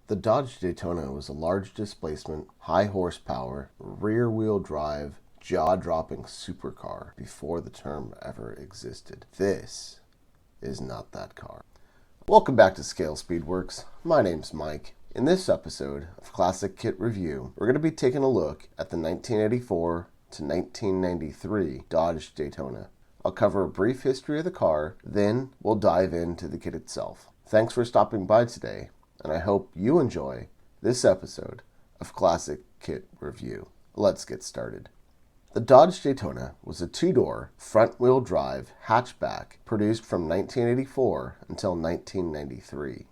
The Dodge Daytona was a large displacement, high horsepower, rear-wheel drive, jaw-dropping supercar before the term ever existed. This is not that car. Welcome back to ScaleSpeedworks. My name's Mike. In this episode of Classic Kit Review, we're going to be taking a look at the 1984 to 1993 Dodge Daytona. I'll cover a brief history of the car, then we'll dive into the kit itself. Thanks for stopping by today, and I hope you enjoy this episode of Classic Kit Review. Let's get started. The Dodge Daytona was a two-door, front-wheel drive hatchback produced from 1984 until 1993.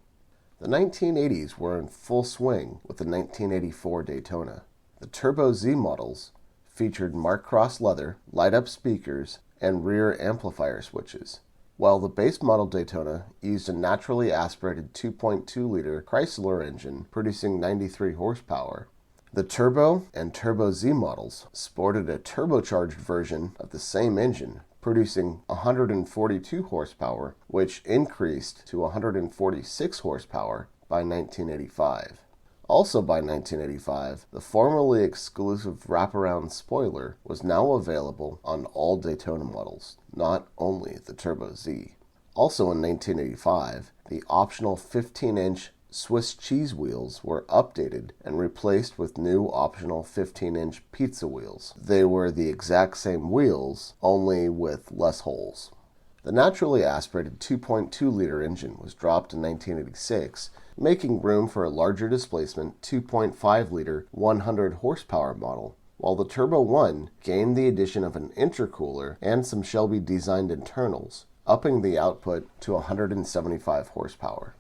The 1980s were in full swing with the 1984 Daytona. The Turbo Z models featured Mark Cross leather, light-up speakers, and rear amplifier switches, while the base model Daytona used a naturally aspirated 2.2-liter Chrysler engine producing 93 horsepower. The Turbo and Turbo Z models sported a turbocharged version of the same engine producing 142 horsepower, which increased to 146 horsepower by 1985. Also by 1985, the formerly exclusive wraparound spoiler was now available on all Daytona models, not only the Turbo Z. Also in 1985, the optional 15-inch Swiss cheese wheels were updated and replaced with new optional 15-inch pizza wheels. They were the exact same wheels, only with less holes. The naturally aspirated 2.2-liter engine was dropped in 1986, making room for a larger displacement 2.5-liter 100-horsepower model, while the Turbo 1 gained the addition of an intercooler and some Shelby-designed internals, upping the output to 175 horsepower.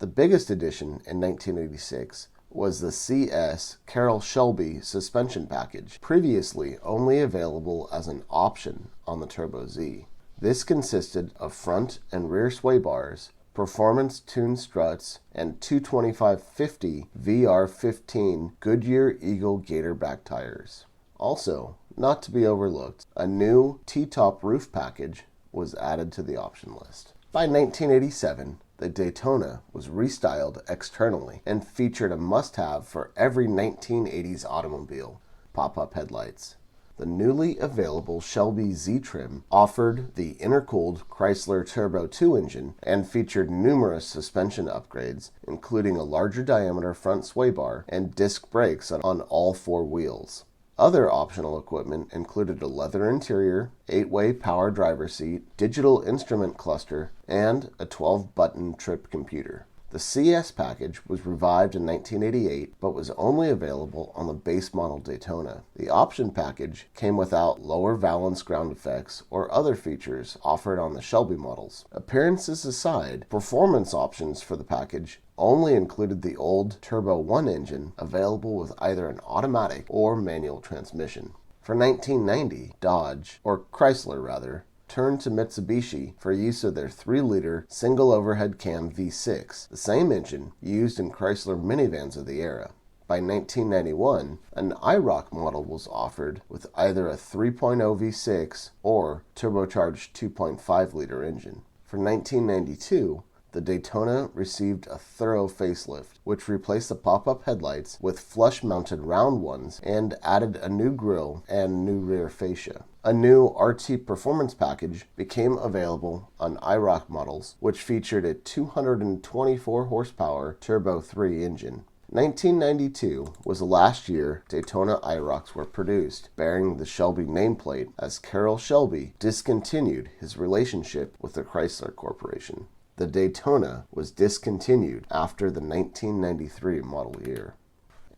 The biggest addition in 1986 was the CS Carroll Shelby suspension package, previously only available as an option on the Turbo Z. This consisted of front and rear sway bars, performance-tuned struts, and 225/50 VR15 Goodyear Eagle Gator back tires. Also, not to be overlooked, a new T-top roof package was added to the option list. By 1987, the Daytona was restyled externally and featured a must-have for every 1980s automobile: pop-up headlights. The newly available Shelby Z trim offered the intercooled Chrysler Turbo 2 engine and featured numerous suspension upgrades, including a larger diameter front sway bar and disc brakes on all four wheels. Other optional equipment included a leather interior, 8-way power driver seat, digital instrument cluster, and a 12-button trip computer. The CS package was revived in 1988, but was only available on the base model Daytona. The option package came without lower valence ground effects or other features offered on the Shelby models. Appearances aside, performance options for the package only included the old Turbo 1 engine, available with either an automatic or manual transmission. For 1990, Dodge, or Chrysler rather, turned to Mitsubishi for use of their 3-liter single overhead cam V6, the same engine used in Chrysler minivans of the era. By 1991, an IROC model was offered with either a 3.0 V6 or turbocharged 2.5-liter engine. For 1992, the Daytona received a thorough facelift, which replaced the pop-up headlights with flush-mounted round ones and added a new grille and new rear fascia. A new RT performance package became available on IROC models, which featured a 224 horsepower Turbo 3 engine. 1992 was the last year Daytona IROCs were produced, bearing the Shelby nameplate, as Carroll Shelby discontinued his relationship with the Chrysler Corporation. The Daytona was discontinued after the 1993 model year.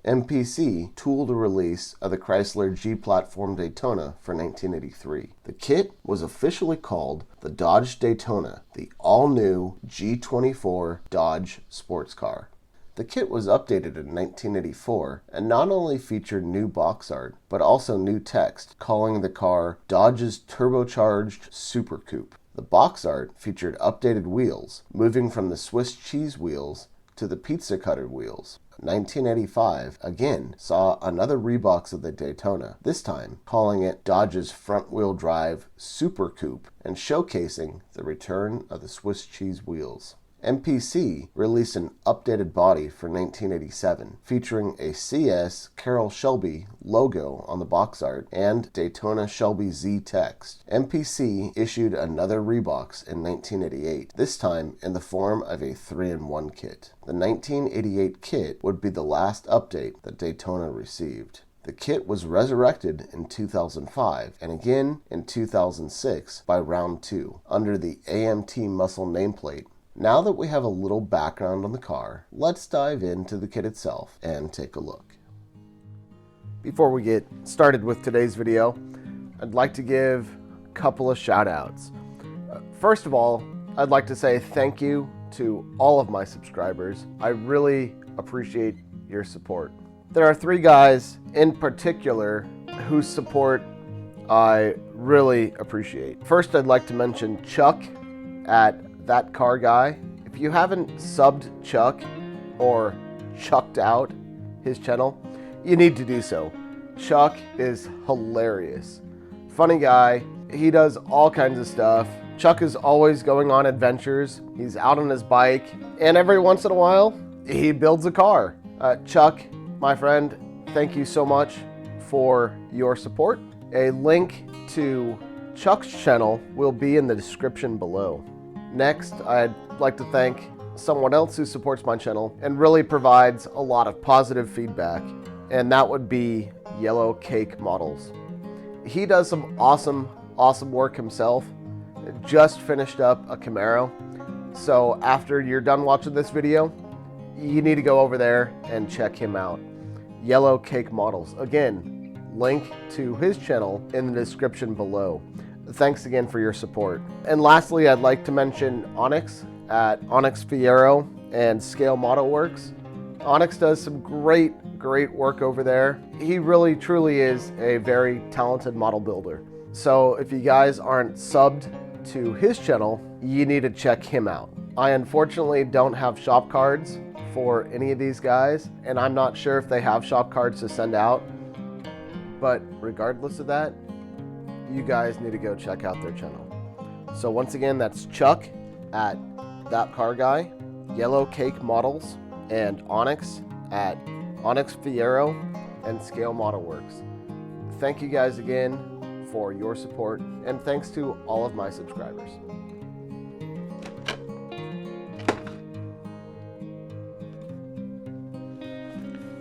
MPC tooled a release of the Chrysler G-Platform Daytona for 1983. The kit was officially called the Dodge Daytona, the all-new G24 Dodge sports car. The kit was updated in 1984 and not only featured new box art, but also new text calling the car Dodge's turbocharged Super Coupe. The box art featured updated wheels, moving from the Swiss cheese wheels to the pizza cutter wheels. 1985 again saw another rebox of the Daytona, this time calling it Dodge's front-wheel drive Super Coupe and showcasing the return of the Swiss cheese wheels. MPC released an updated body for 1987, featuring a CS Carroll Shelby logo on the box art and Daytona Shelby Z text. MPC issued another rebox in 1988, this time in the form of a 3-in-1 kit. The 1988 kit would be the last update that Daytona received. The kit was resurrected in 2005 and again in 2006 by Round 2 under the AMT Muscle nameplate. Now that we have a little background on the car, let's dive into the kit itself and take a look. Before we get started with today's video, I'd like to give a couple of shout outs. First of all, I'd like to say thank you to all of my subscribers. I really appreciate your support. There are 3 guys in particular whose support I really appreciate. First, I'd like to mention Chuck at That Car Guy. If you haven't subbed Chuck or chucked out his channel, you need to do so. Chuck is hilarious. Funny guy. He does all kinds of stuff. Chuck is always going on adventures. He's out on his bike, and every once in a while, he builds a car. Chuck, my friend, thank you so much for your support. A link to Chuck's channel will be in the description below. Next, I'd like to thank someone else who supports my channel and really provides a lot of positive feedback, and that would be Yellow Cake Models. He does some awesome work himself. Just finished up a Camaro, so after you're done watching this video, you need to go over there and check him out. Yellow Cake Models. Again, link to his channel in the description below. Thanks again for your support. And lastly, I'd like to mention Onyx at Onyx Fierro and Scale Model Works. Onyx does some great work over there. He really truly is a very talented model builder. So if you guys aren't subbed to his channel, you need to check him out. I unfortunately don't have shop cards for any of these guys, and I'm not sure if they have shop cards to send out, but regardless of that, you guys need to go check out their channel. So once again, that's Chuck at That Car Guy, Yellow Cake Models, and Onyx at Onyx Fierro and Scale Model Works. Thank you guys again for your support, and thanks to all of my subscribers.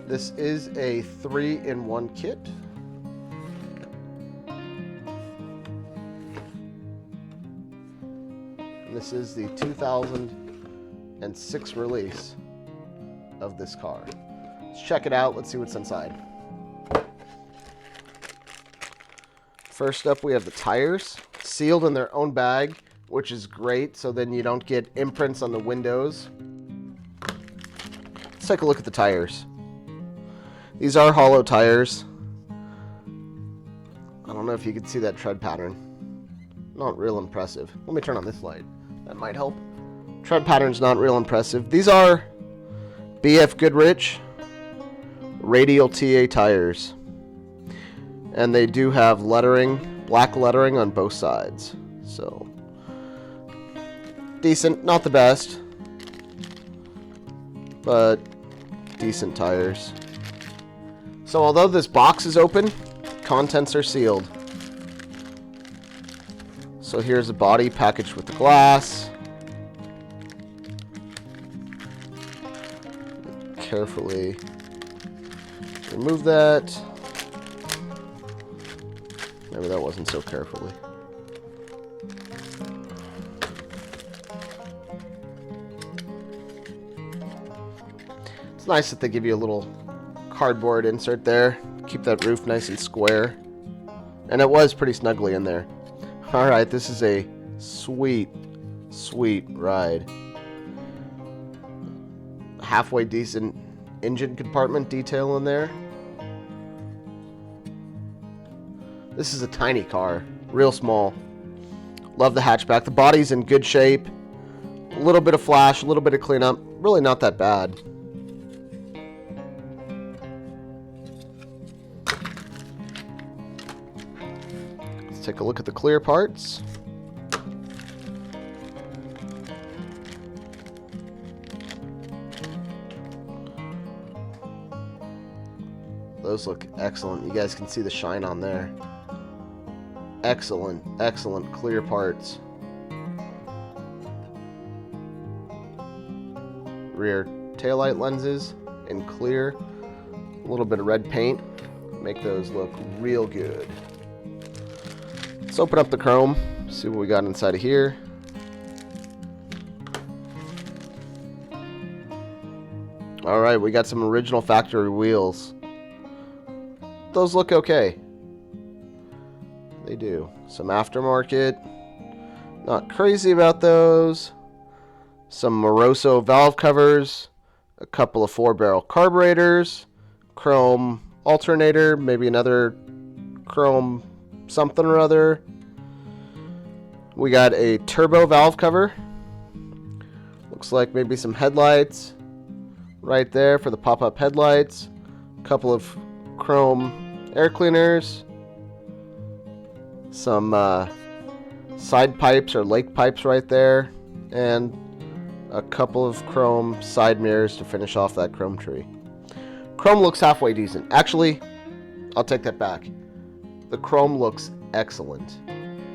This is a 3-in-1 kit. This is the 2006 release of this car. Let's check it out. Let's see what's inside. First up, we have the tires, sealed in their own bag, which is great, so then you don't get imprints on the windows. Let's take a look at the tires. These are hollow tires. I don't know if you can see that tread pattern. Not real impressive. Let me turn on this light. That might help. Tread pattern's not real impressive. These are BF Goodrich radial TA tires. And they do have lettering, black lettering on both sides. So, decent, not the best, but decent tires. So although this box is open, contents are sealed. So here's the body packaged with the glass. Carefully remove that. Maybe that wasn't so carefully. It's nice that they give you a little cardboard insert there. Keep that roof nice and square. And it was pretty snugly in there. Alright, this is a sweet ride. Halfway decent engine compartment detail in there. This is a tiny car, real small. Love the hatchback. The body's in good shape. A little bit of flash, a little bit of cleanup. Really not that bad. Let's take a look at the clear parts. Those look excellent. You guys can see the shine on there. Excellent, excellent clear parts. Rear taillight lenses in clear. A little bit of red paint. Make those look real good. Let's open up the chrome. See what we got inside of here. Alright, we got some original factory wheels. Those look okay. They do. Some aftermarket. Not crazy about those. Some Moroso valve covers. A couple of 4-barrel carburetors. Chrome alternator. Maybe another chrome something or other. We got a turbo valve cover. Looks like maybe some headlights right there for the pop-up headlights. A couple of chrome air cleaners. Some side pipes or lake pipes right there. And a couple of chrome side mirrors to finish off that chrome tree. Chrome looks halfway decent. Actually, I'll take that back. The chrome looks excellent.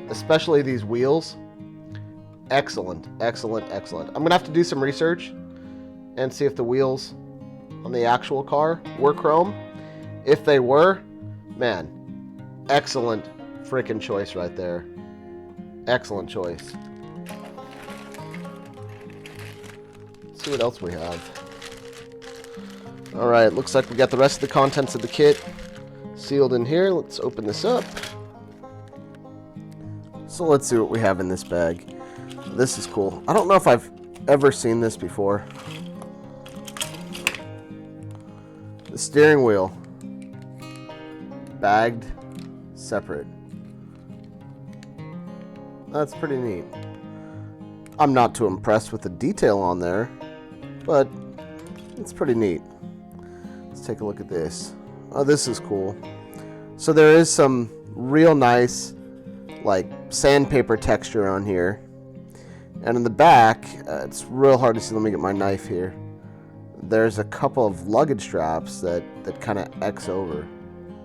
Especially these wheels. Excellent, excellent, excellent. I'm going to have to do some research and see if the wheels on the actual car were chrome. If they were, man, excellent freaking choice right there. Excellent choice. Let's see what else we have. Alright, looks like we got the rest of the contents of the kit sealed in here. Let's open this up. So let's see what we have in this bag. This is cool. I don't know if I've ever seen this before. The steering wheel. Bagged separate. That's pretty neat. I'm not too impressed with the detail on there, but it's pretty neat. Let's take a look at this. Oh, this is cool. So there is some real nice like sandpaper texture on here. And in the back, it's real hard to see. Let me get my knife here. There's a couple of luggage straps that kind of X over.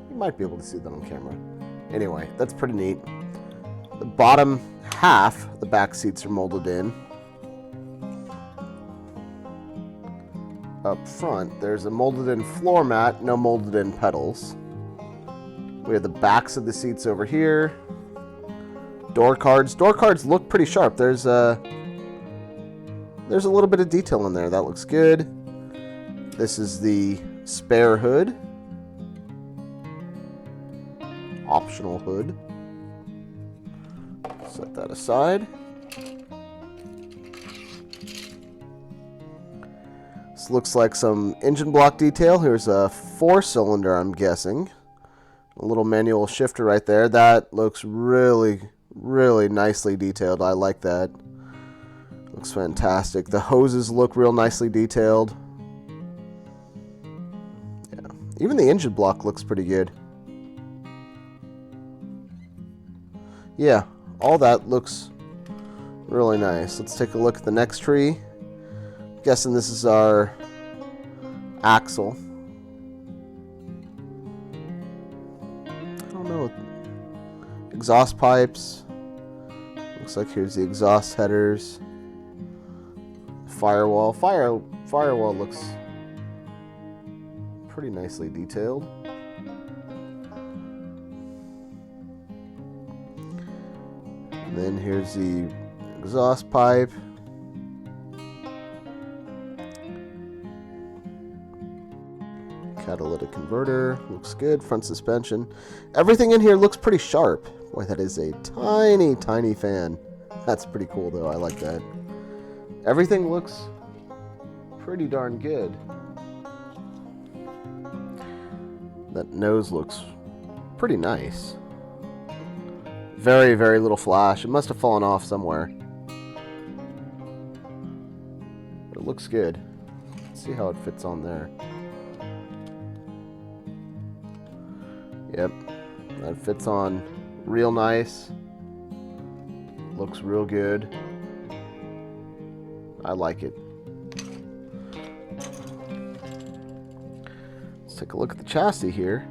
You might be able to see that on camera. Anyway, that's pretty neat. The bottom half, the back seats are molded in. Up front, there's a molded in floor mat, no molded in pedals. We have the backs of the seats over here. Door cards. Door cards look pretty sharp. There's a little bit of detail in there. That looks good. This is the spare hood. Optional hood. Set that aside. This looks like some engine block detail. Here's a 4-cylinder, I'm guessing. A little manual shifter right there. That looks really, really nicely detailed. I like that. Looks fantastic. The hoses look real nicely detailed. Yeah. Even the engine block looks pretty good. Yeah, all that looks really nice. Let's take a look at the next tree. I'm guessing this is our axle. I don't know. Exhaust pipes. Looks like here's the exhaust headers. Firewall. Firewall looks pretty nicely detailed. And then here's the exhaust pipe. Catalytic converter. Looks good. Front suspension. Everything in here looks pretty sharp. Boy, that is a tiny, tiny fan. That's pretty cool, though. I like that. Everything looks pretty darn good. That nose looks pretty nice. Very, very little flash. It must have fallen off somewhere. But it looks good. Let's see how it fits on there. Yep. That fits on real nice. Looks real good. I like it. Let's take a look at the chassis here.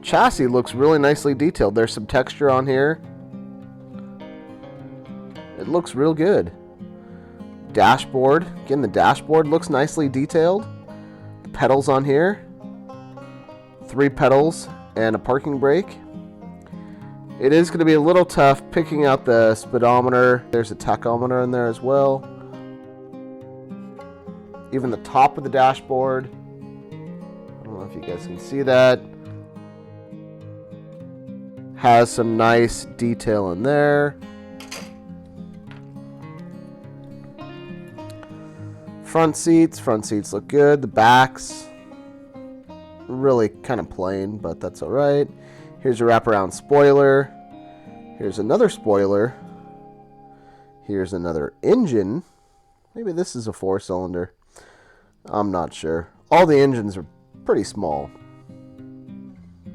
Chassis looks really nicely detailed. There's some texture on here. It looks real good. Dashboard. Again, the dashboard looks nicely detailed. The pedals on here. 3 pedals and a parking brake. It is going to be a little tough picking out the speedometer. There's a tachometer in there as well. Even the top of the dashboard. I don't know if you guys can see that. Has some nice detail in there. Front seats look good. The backs, really kind of plain, but that's all right. Here's a wraparound spoiler. Here's another spoiler. Here's another engine. Maybe this is a 4-cylinder. I'm not sure. All the engines are pretty small.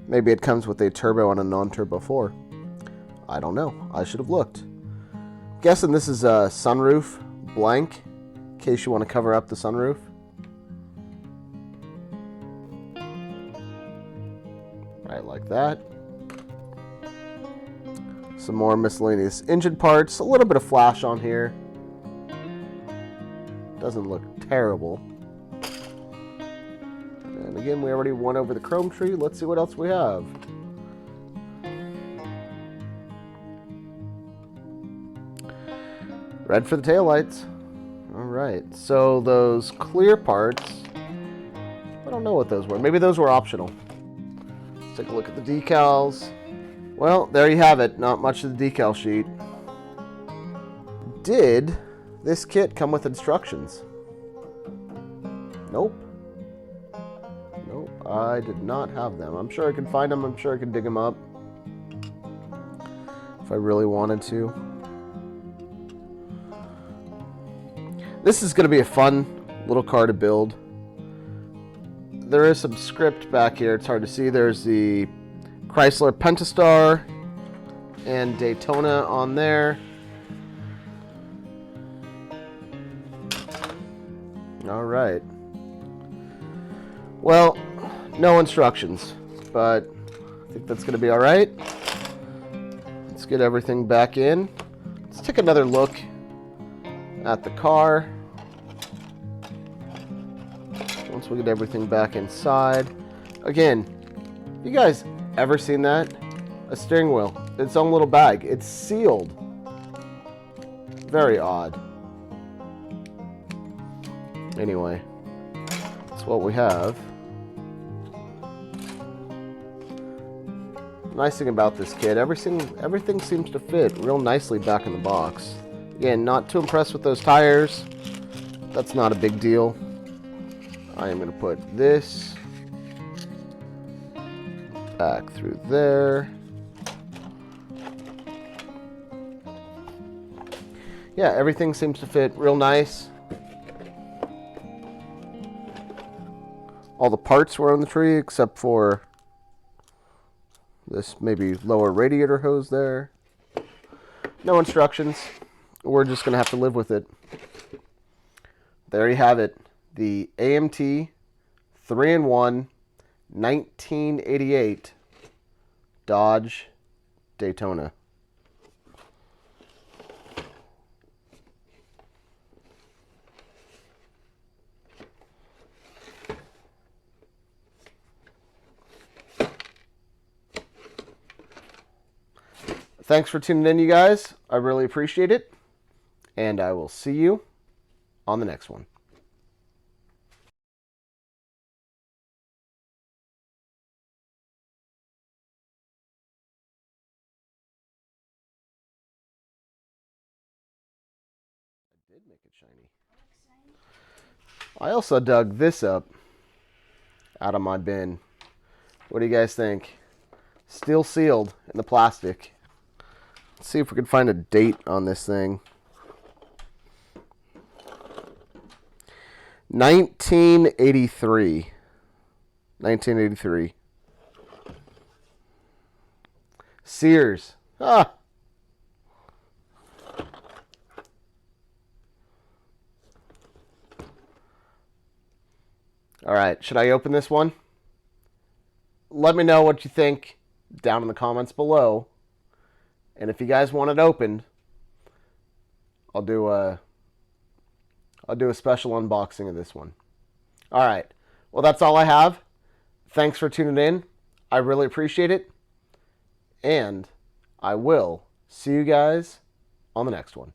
Maybe it comes with a turbo and a non-turbo 4. I don't know. I should have looked. Guessing this is a sunroof blank, in case you want to cover up the sunroof. Right, like that. Some more miscellaneous engine parts. A little bit of flash on here. Doesn't look terrible. And again, we already went over the chrome tree. Let's see what else we have. Red for the taillights. Alright, so those clear parts, I don't know what those were. Maybe those were optional. Let's take a look at the decals. Well, there you have it. Not much of the decal sheet. Did this kit come with instructions? Nope. Nope, I did not have them. I'm sure I could find them. I'm sure I could dig them up if I really wanted to. This is going to be a fun little car to build. There is some script back here. It's hard to see. There's the Chrysler Pentastar and Daytona on there. All right. Well, no instructions, but I think that's going to be all right. Let's get everything back in. Let's take another look at the car. Once we get everything back inside. Again, you guys ever seen that? A steering wheel, its own little bag. It's sealed. Very odd. Anyway, that's what we have. Nice thing about this kit, everything seems to fit real nicely back in the box. Again, not too impressed with those tires. That's not a big deal. I am going to put this back through there. Yeah, everything seems to fit real nice. All the parts were on the tree except for this maybe lower radiator hose there. No instructions. We're just going to have to live with it. There you have it. The AMT 3-in-1 1988 Dodge Daytona. Thanks for tuning in, you guys. I really appreciate it. And I will see you on the next one. I did make it shiny. I also dug this up out of my bin. What do you guys think? Still sealed in the plastic. Let's see if we can find a date on this thing. 1983. 1983. Sears. Ah. All right, should I open this one? let me know what you think down in the comments below. And if you guys want it opened, I'll do a special unboxing of this one. All right. Well, that's all I have. Thanks for tuning in. I really appreciate it. And I will see you guys on the next one.